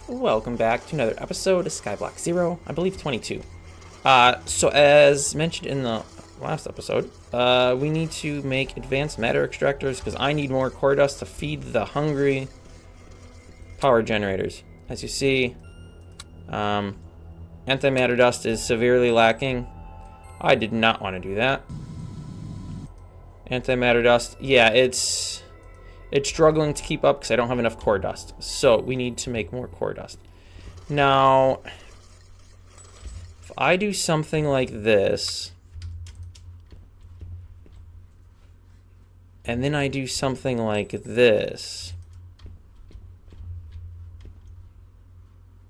Welcome back to another episode of Skyblock Zero, I believe 22. So as mentioned in the last episode, we need to make advanced matter extractors because I need more core dust to feed the hungry power generators. As you see, antimatter dust is severely lacking. I did not want to do that. Antimatter dust, yeah, it's struggling to keep up because I don't have enough core dust. So we need to make more core dust. Now, if I do something like this, and then I do something like this,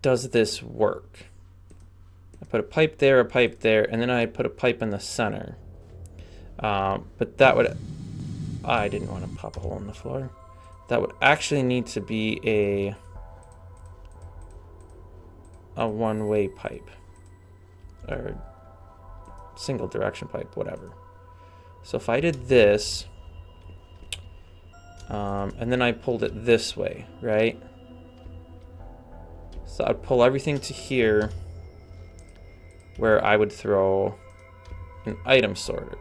does this work? I put a pipe there, and then I put a pipe in the center. But that would... I didn't want to pop a hole in the floor. That would actually need to be a one-way pipe. Or single direction pipe, whatever. So if I did this, and then I pulled it this way, right? So I'd pull everything to here, where I would throw an item sorter.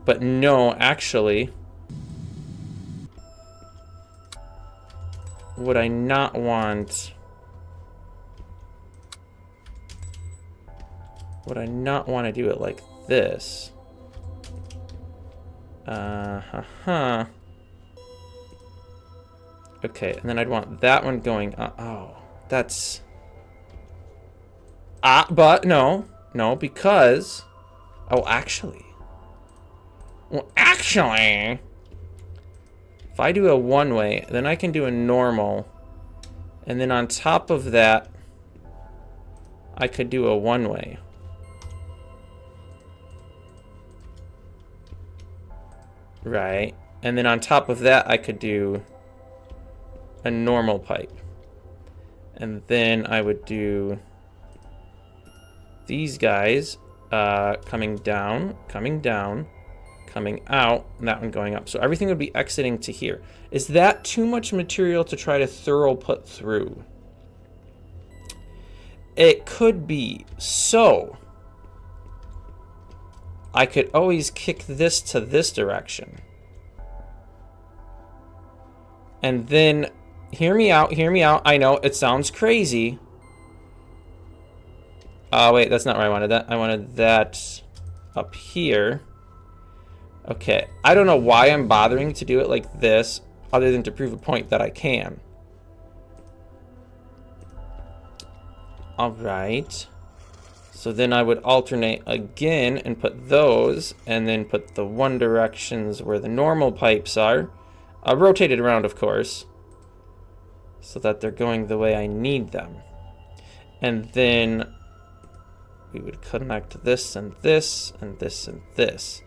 But no, actually, would I not want... Would I not want to do it like this? Okay, and then I'd want that one going... oh, that's... but no, because... Oh, actually... Well, actually, if I do a one-way, then I can do a normal. And then on top of that, I could do a one-way. Right. And then on top of that, I could do a normal pipe. And then I would do these guys coming down, coming out, and that one going up. So everything would be exiting to here. Is that too much material to try to thorough put through? It could be. So I could always kick this to this direction. And then, hear me out. I know, it sounds crazy. Wait, that's not where I wanted that. I wanted that up here. Okay, I don't know why I'm bothering to do it like this, other than to prove a point that I can. Alright. So then I would alternate again and put those, and then put the one directions where the normal pipes are. Rotated around, of course, so that they're going the way I need them. And then we would connect this and this and this and this.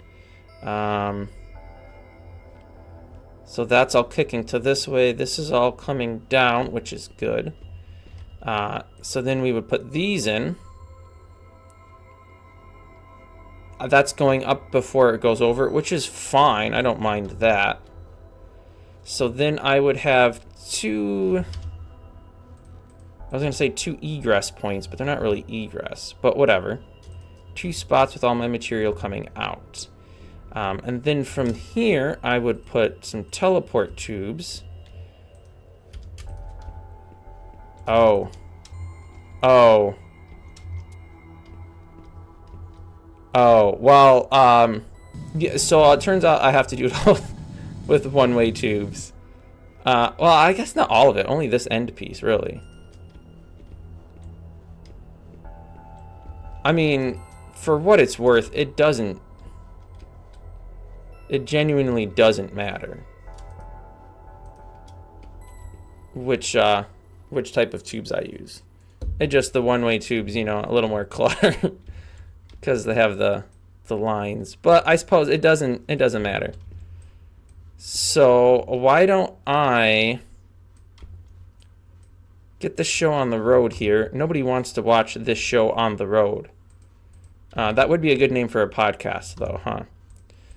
So that's all kicking to this way. This is all coming down, which is good. So then we would put these in. That's going up before it goes over, which is fine. I don't mind that. So then I would have two... I was going to say two egress points, but they're not really egress. But whatever. Two spots with all my material coming out. And then from here, I would put some teleport tubes. Oh. Well, yeah, so it turns out I have to do it all with one-way tubes. Well, I guess not all of it, only this end piece, really. I mean, for what it's worth, it doesn't... It genuinely doesn't matter which type of tubes I use. It just the one-way tubes, you know, a little more clutter because they have the lines. But I suppose it doesn't matter. So why don't I get the show on the road here? Nobody wants to watch this show on the road. That would be a good name for a podcast, though, huh?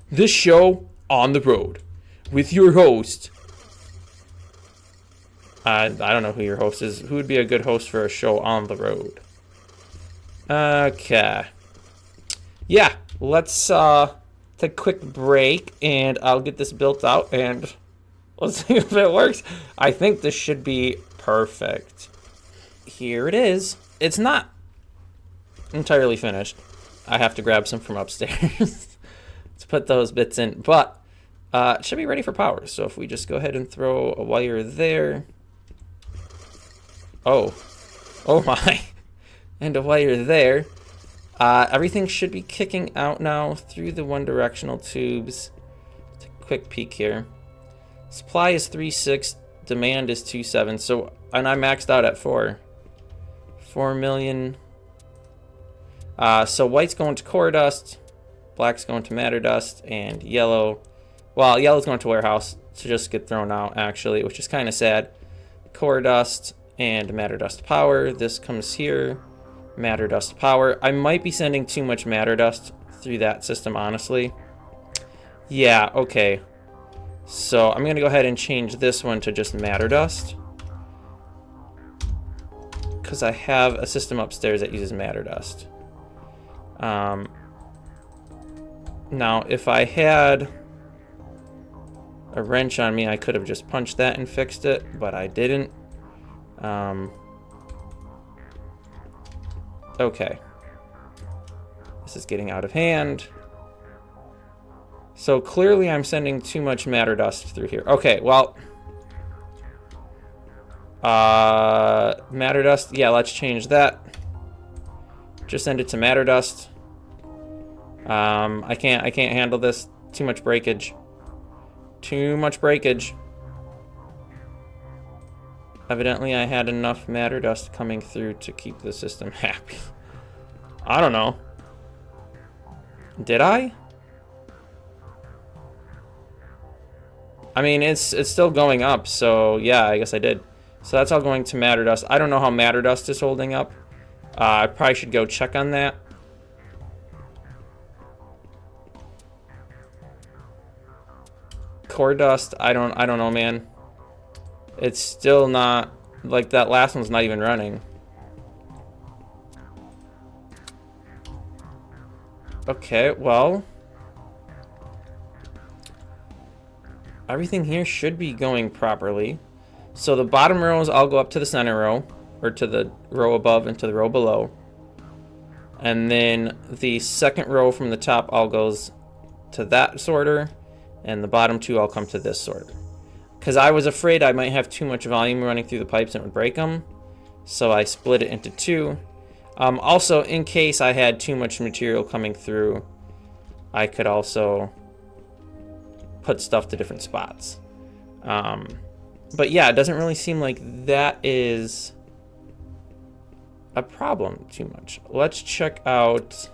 This show on the road. with your host. I don't know who your host is. Who would be a good host for a show on the road? Okay. Yeah, let's take a quick break, and I'll get this built out, and let's see if it works. I think this should be perfect. Here it is. It's not entirely finished. I have to grab some from upstairs to put those bits in, but it should be ready for power. So if we just go ahead and throw a wire there. Oh my. And a wire there. Everything should be kicking out now through the one directional tubes. Take a quick peek here. Supply is 3.6, demand is 2.7. So, and I maxed out at 4 million. So white's going to core dust, black's going to matter dust, and yellow, well, yellow's going to warehouse to just get thrown out actually, which is kind of sad. Core dust and matter dust power. This comes here. Matter dust power. I might be sending too much matter dust through that system, honestly. Yeah, okay. So I'm gonna go ahead and change this one to just matter dust, because I have a system upstairs that uses matter dust. Now if I had a wrench on me, I could have just punched that and fixed it, but I didn't. Okay. This is getting out of hand. So clearly I'm sending too much matter dust through here. Okay, well. Matter dust. Yeah, let's change that. Just send it to matter dust. I can't handle this. Too much breakage. Too much breakage. Evidently, I had enough matter dust coming through to keep the system happy. I don't know. Did I? I mean, it's still going up, so yeah, I guess I did. So that's all going to matter dust. I don't know how matter dust is holding up. I probably should go check on that. Core dust, I don't know, man. It's still not, like, that last one's not even running. Okay, well, everything here should be going properly. So the bottom rows, I'll go up to the center row, or to the row above and to the row below. And then the second row from the top all goes to that sorter, and the bottom two all come to this sorter. Because I was afraid I might have too much volume running through the pipes and it would break them. So I split it into two. Also, in case I had too much material coming through, I could also put stuff to different spots. But yeah, it doesn't really seem like that is a problem too much. Let's check out.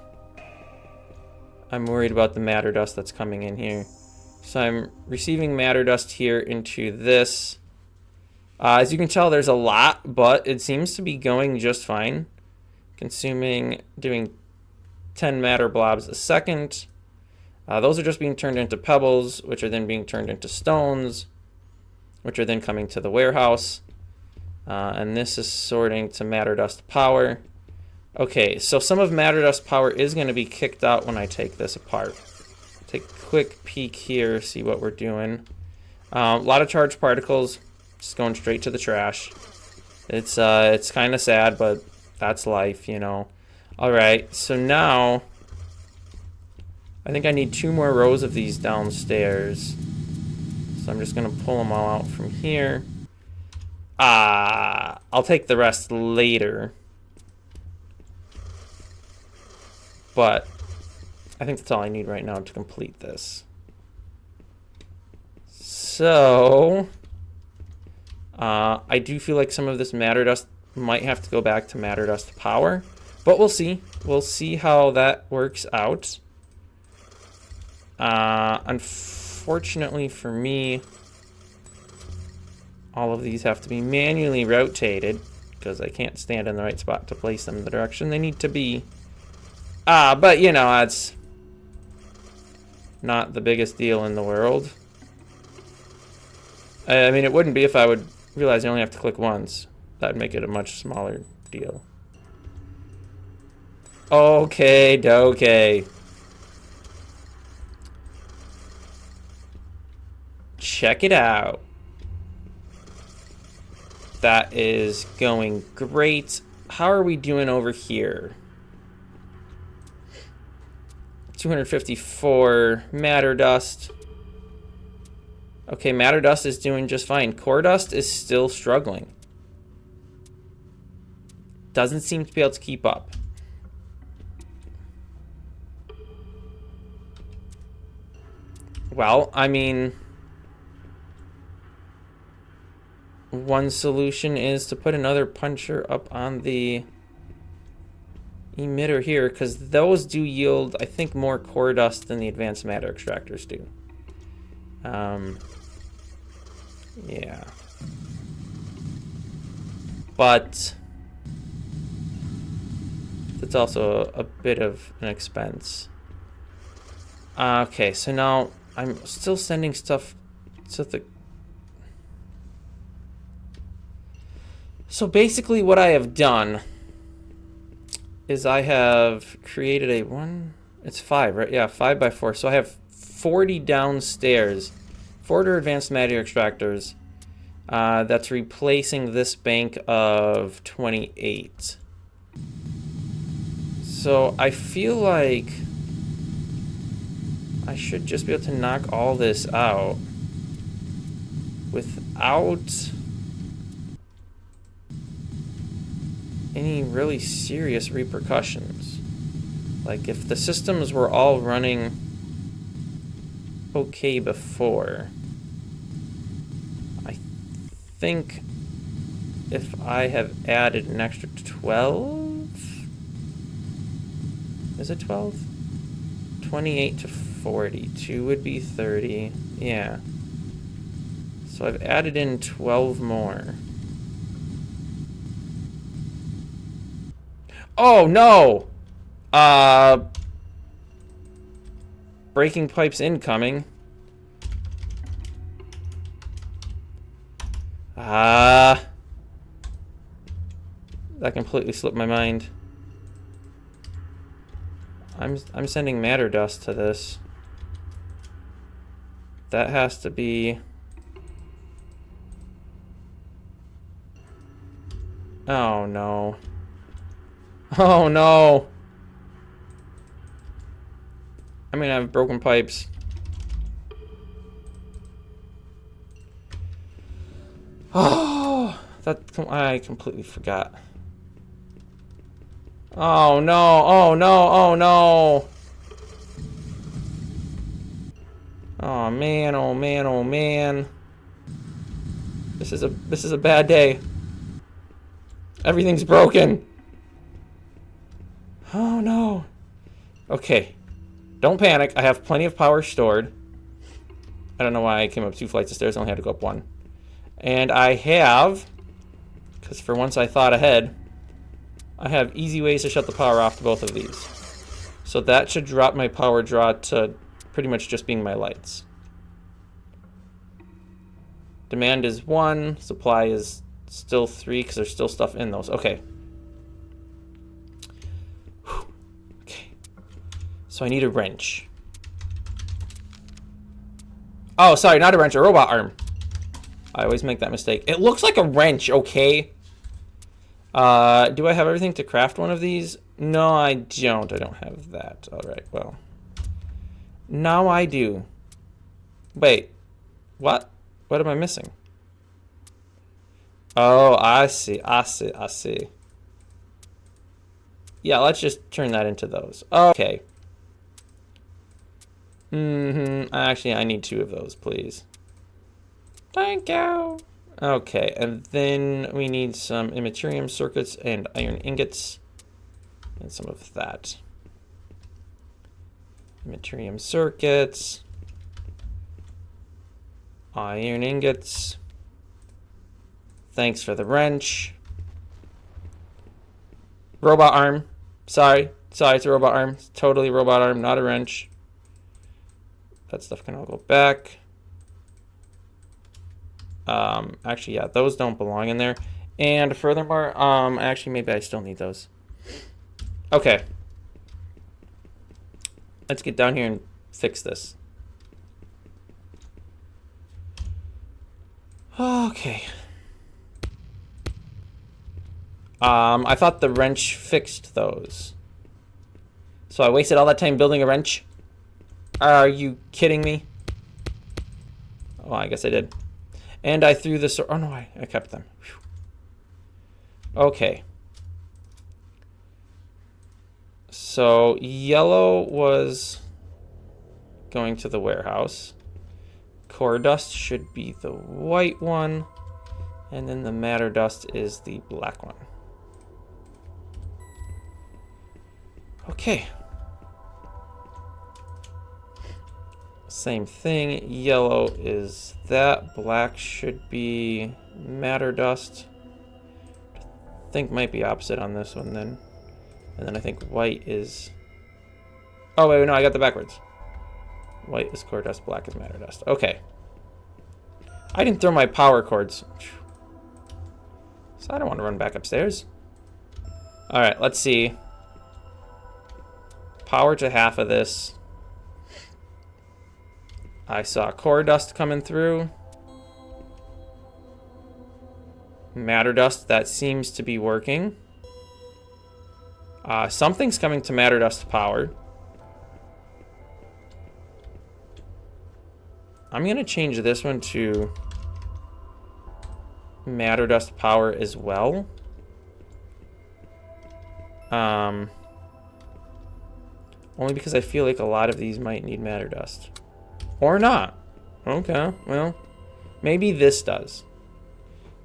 I'm worried about the matter dust that's coming in here. So I'm receiving matter dust here into this. As you can tell, there's a lot, but it seems to be going just fine. Doing 10 matter blobs a second. Those are just being turned into pebbles, which are then being turned into stones, which are then coming to the warehouse. And this is sorting to matter dust power. Okay, so some of matter dust power is going to be kicked out when I take this apart. Take a quick peek here, see what we're doing. A lot of charged particles, just going straight to the trash. It's kind of sad, but that's life, you know. All right, so now I think I need 2 more rows of these downstairs. So I'm just gonna pull them all out from here. I'll take the rest later. But I think that's all I need right now to complete this. So I do feel like some of this matter dust might have to go back to matter dust power, but we'll see. We'll see how that works out. Unfortunately for me, all of these have to be manually rotated because I can't stand in the right spot to place them in the direction they need to be. But you know, that's not the biggest deal in the world. I mean, it wouldn't be if I would realize I only have to click once. That'd make it a much smaller deal. Okay, okay. Check it out. That is going great. How are we doing over here? 254 matter dust. Okay, matter dust is doing just fine. Core dust is still struggling. Doesn't seem to be able to keep up. Well, I mean, one solution is to put another puncher up on the emitter here, because those do yield, I think, more core dust than the advanced matter extractors do. Yeah. But it's also a bit of an expense. Okay, so now I'm still sending stuff to the... So basically what I have done is I have created a it's 5, right? Yeah, 5 by 4. So I have 40 downstairs. 4 advanced matter extractors. That's replacing this bank of 28. So I feel like I should just be able to knock all this out without any really serious repercussions. Like if the systems were all running okay before, I think if I have added an extra 12, is it 12? 28 to 40, 2 would be 30, yeah. So I've added in 12 more. Oh no! Breaking pipes incoming. That completely slipped my mind. I'm sending matter dust to this. That has to be... Oh no. Oh no! I'm gonna have broken pipes. Oh, I completely forgot. Oh no! Oh no! Oh no! Oh man! Oh man! Oh man! This is a bad day. Everything's broken. Oh no. Okay. Don't panic. I have plenty of power stored. I don't know why I came up 2 flights of stairs. I only had to go up 1. And I have, because for once I thought ahead, I have easy ways to shut the power off to both of these. So that should drop my power draw to pretty much just being my lights. Demand is 1. Supply is still 3 because there's still stuff in those. Okay. So I need a wrench. Oh, sorry, not a wrench, a robot arm. I always make that mistake. It looks like a wrench, okay? Do I have everything to craft one of these? No, I don't. I don't have that. All right, well. Now I do. Wait. What? What am I missing? Oh, I see. I see. I see. Yeah, let's just turn that into those. Okay. Actually, I need 2 of those, please. Thank you. Okay, and then we need some immaterium circuits and iron ingots. And some of that. Immaterium circuits. Iron ingots. Thanks for the wrench. Robot arm. Sorry, it's a robot arm. It's totally a robot arm, not a wrench. That stuff can all go back. Actually, yeah, those don't belong in there. And furthermore, actually, maybe I still need those. Okay. Let's get down here and fix this. Okay. I thought the wrench fixed those. So I wasted all that time building a wrench? Are you kidding me? Oh, I guess I did. And I threw this... Oh, no, I kept them. Whew. Okay. So yellow was going to the warehouse. Core dust should be the white one. And then the matter dust is the black one. Okay. Same thing. Yellow is that. Black should be matter dust. I think might be opposite on this one then. And then I think white is... Oh, wait, no, I got the backwards. White is core dust, black is matter dust. Okay. I didn't throw my power cords. So I don't want to run back upstairs. Alright, let's see. Power to half of this. I saw core dust coming through. Matter dust, that seems to be working. Something's coming to matter dust power. I'm going to change this one to matter dust power as well. Only because I feel like a lot of these might need matter dust. Or not. Okay, well, maybe this does.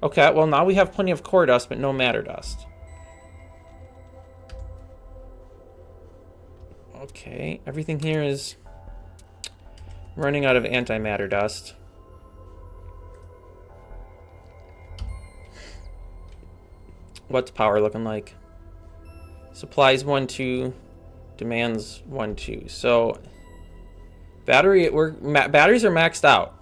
Okay, well, now we have plenty of core dust, but no matter dust. Okay, everything here is running out of antimatter dust. What's power looking like? Supplies 1, 2, demands 1, 2. So batteries are maxed out.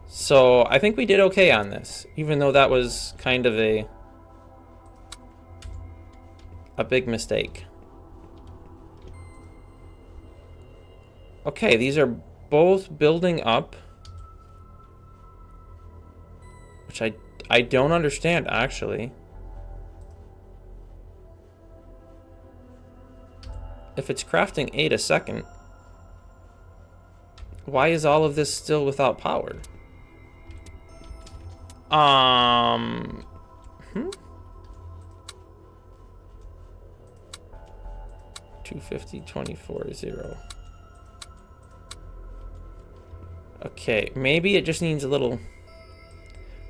So I think we did okay on this, even though that was kind of a big mistake. Okay, these are both building up, which I don't understand actually. If it's crafting 8 a second, why is all of this still without power? 250, 24, 0. Okay, maybe it just needs a little...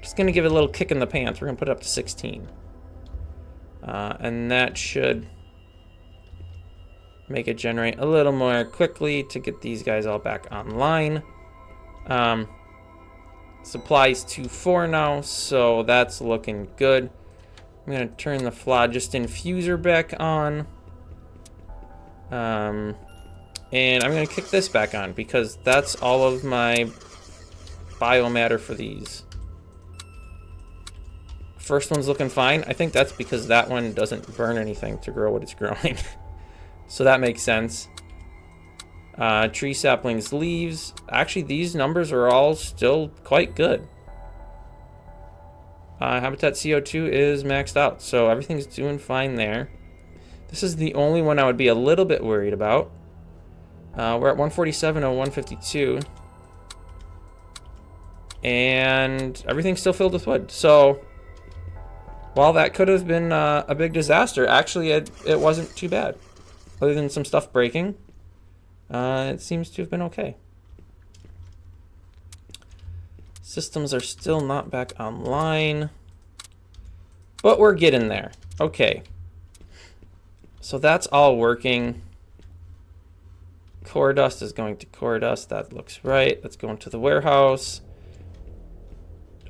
Just gonna give it a little kick in the pants. We're gonna put it up to 16. And that should make it generate a little more quickly to get these guys all back online. Supplies to 4 now, so that's looking good. I'm gonna turn the Phlogiston infuser back on. And I'm gonna kick this back on because that's all of my biomatter for these. First one's looking fine. I think that's because that one doesn't burn anything to grow what it's growing. So that makes sense. Tree saplings, leaves. Actually, these numbers are all still quite good. Habitat CO2 is maxed out, so everything's doing fine there. This is the only one I would be a little bit worried about. We're at 147 and 152. And everything's still filled with wood. So, while that could have been a big disaster, actually it wasn't too bad. Other than some stuff breaking, it seems to have been okay. Systems are still not back online, but we're getting there. Okay. So that's all working. Core dust is going to core dust. That looks right. Let's go into the warehouse.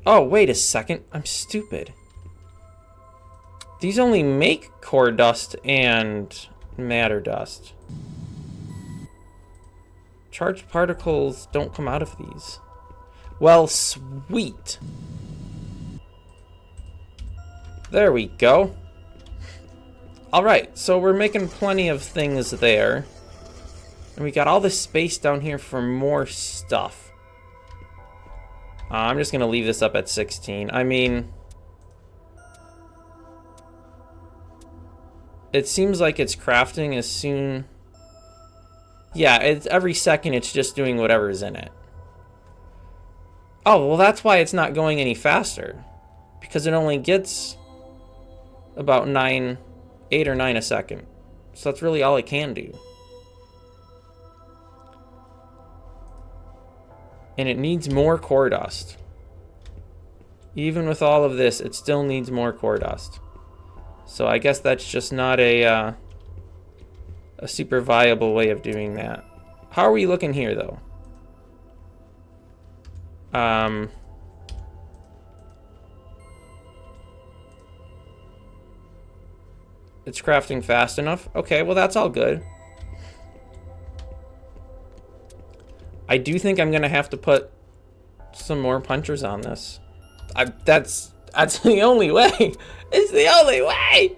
Oh, wait a second. I'm stupid. These only make core dust and matter dust. Charged particles don't come out of these. Well, sweet. There we go. Alright, so we're making plenty of things there. And we got all this space down here for more stuff. I'm just going to leave this up at 16. I mean, it seems like it's crafting as soon... Yeah, every second it's just doing whatever's in it. Oh, well that's why it's not going any faster. Because it only gets about 8 or 9 a second. So that's really all it can do. And it needs more core dust. Even with all of this, it still needs more core dust. So I guess that's just not a super viable way of doing that. How are we looking here, though? It's crafting fast enough. Okay, well that's all good. I do think I'm gonna have to put some more punchers on this. That's the only way. It's the only way.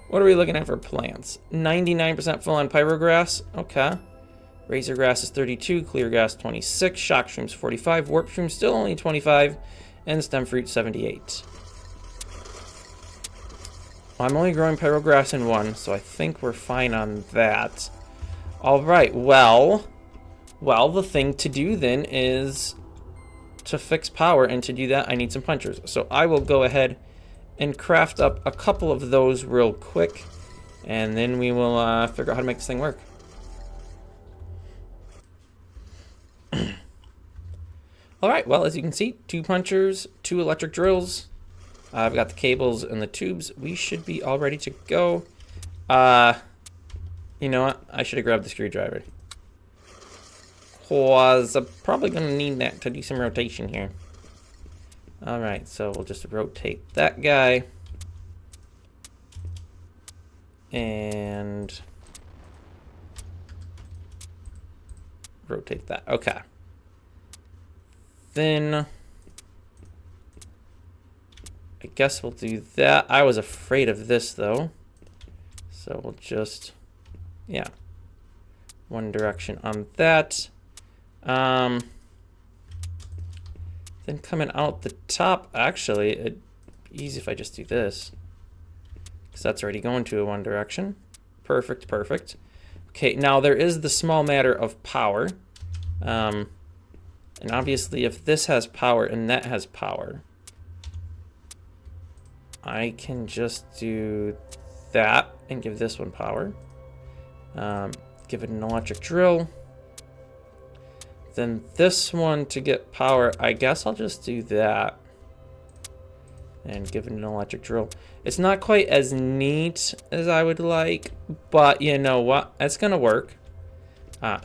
What are we looking at for plants? 99% full on pyrograss. Okay. Razor grass is 32, clear grass 26, shock shrooms 45, warp shrooms still only 25, and stem fruit 78. Well, I'm only growing pyrograss in one, so I think we're fine on that. All right. Well, the thing to do then is to fix power, and to do that I need some punchers. So I will go ahead and craft up a couple of those real quick, and then we will figure out how to make this thing work. Alright, well, as you can see, 2 punchers, 2 electric drills. I've got the cables and the tubes. We should be all ready to go. You know what? I should have grabbed the screwdriver. Cause I'm probably going to need that to do some rotation here. Alright, so we'll just rotate that guy. And rotate that. Okay. Then I guess we'll do that. I was afraid of this though. So we'll just, yeah, one direction on that. Then coming out the top, actually, it'd be easy if I just do this. Because that's already going to a one direction. Perfect, perfect. Okay, now there is the small matter of power. And obviously if this has power and that has power, I can just do that and give this one power. Give it an electric drill. Then this one to get power, I guess I'll just do that. And give it an electric drill. It's not quite as neat as I would like, but you know what? It's gonna work.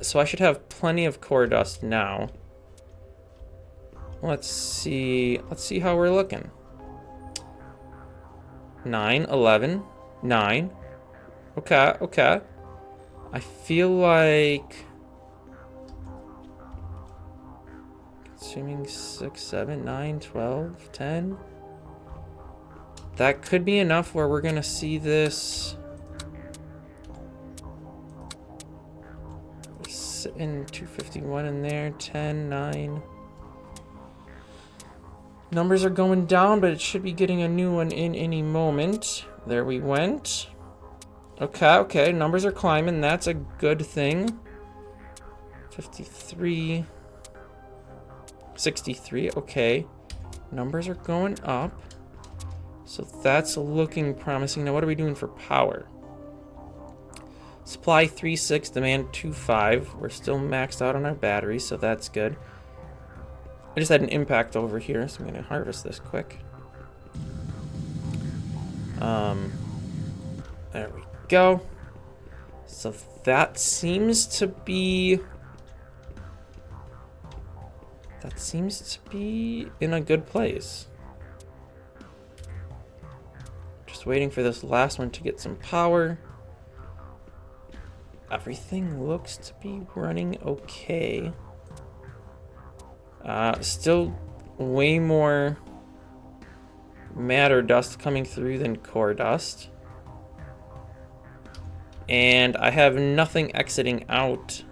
So I should have plenty of core dust now. Let's see how we're looking. 9, 11, 9. Okay, okay. I feel like consuming 6, 7, 9, 12, 10. That could be enough where we're gonna see this sitting 251 in there, 10, 9. Numbers are going down, but it should be getting a new one in any moment. There we went. Okay, okay, numbers are climbing. That's a good thing. 53. 63, okay. Numbers are going up. So that's looking promising. Now what are we doing for power? Supply 3.6, demand 2.5. We're still maxed out on our batteries, so that's good. I just had an impact over here, so I'm going to harvest this quick. There we go. So that seems to be in a good place. Just waiting for this last one to get some power. Everything looks to be running okay. Still way more matter dust coming through than core dust. And I have nothing exiting out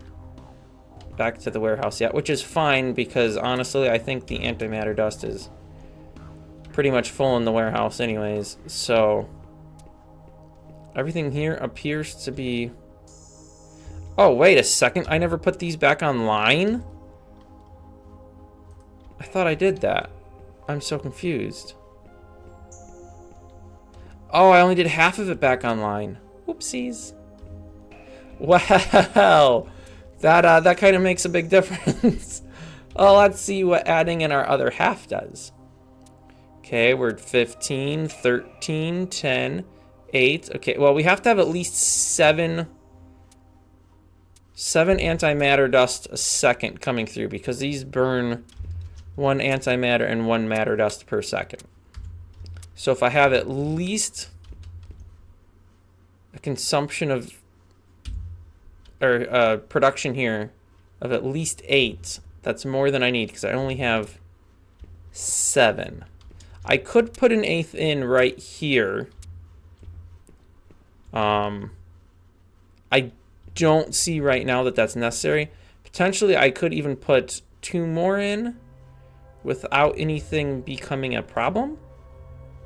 back to the warehouse yet, which is fine because honestly, I think the antimatter dust is pretty much full in the warehouse anyways. So everything here appears to be... Oh, wait a second. I never put these back online? I thought I did that. I'm so confused. Oh, I only did half of it back online. Whoopsies. Well, that kind of makes a big difference. Oh, let's see what adding in our other half does. Okay, we're at 15, 13, 10, 8. Okay, well, we have to have at least 7 antimatter dust a second coming through because these burn 1 antimatter and 1 matter dust per second. So if I have at least a consumption of, or production here of at least 8, that's more than I need because I only have 7. I could put an 8th in right here. I don't see right now that that's necessary. Potentially I could even put 2 more in without anything becoming a problem.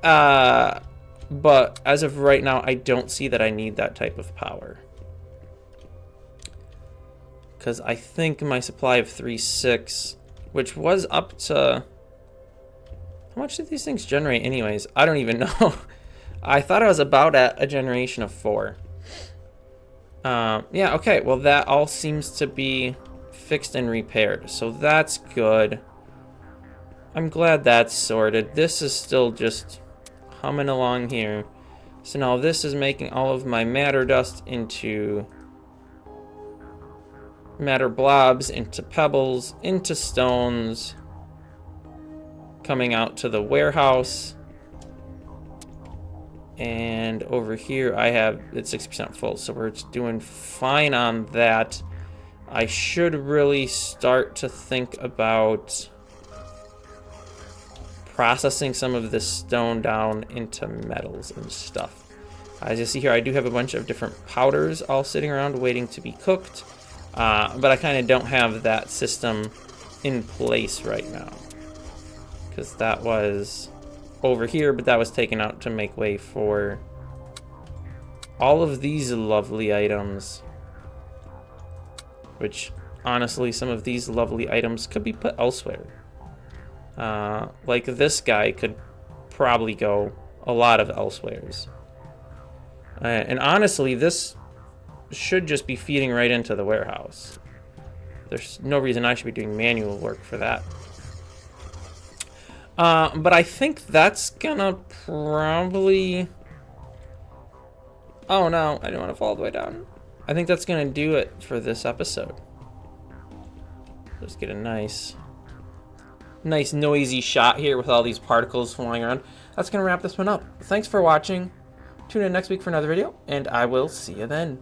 But as of right now, I don't see that I need that type of power. Because I think my supply of 3.6, which was up to... How much do these things generate anyways? I don't even know. I thought I was about at a generation of 4. Yeah, okay. Well, that all seems to be fixed and repaired. So that's good. I'm glad that's sorted. This is still just humming along here. So now this is making all of my matter dust into matter blobs, into pebbles, into stones, coming out to the warehouse. And over here I have it 60% full, so we're doing fine on that. I should really start to think about processing some of this stone down into metals and stuff. As you see here, I do have a bunch of different powders all sitting around waiting to be cooked, but I kind of don't have that system in place right now because that was over here, but that was taken out to make way for all of these lovely items, which honestly, some of these lovely items could be put elsewhere. Like this guy could probably go a lot of elsewheres. And honestly, this should just be feeding right into the warehouse. There's no reason I should be doing manual work for that. But I think that's gonna probably... Oh no, I didn't want to fall all the way down. I think that's gonna do it for this episode. Let's get a nice noisy shot here with all these particles flying around. That's gonna wrap this one up. Thanks for watching. Tune in next week for another video, and I will see you then.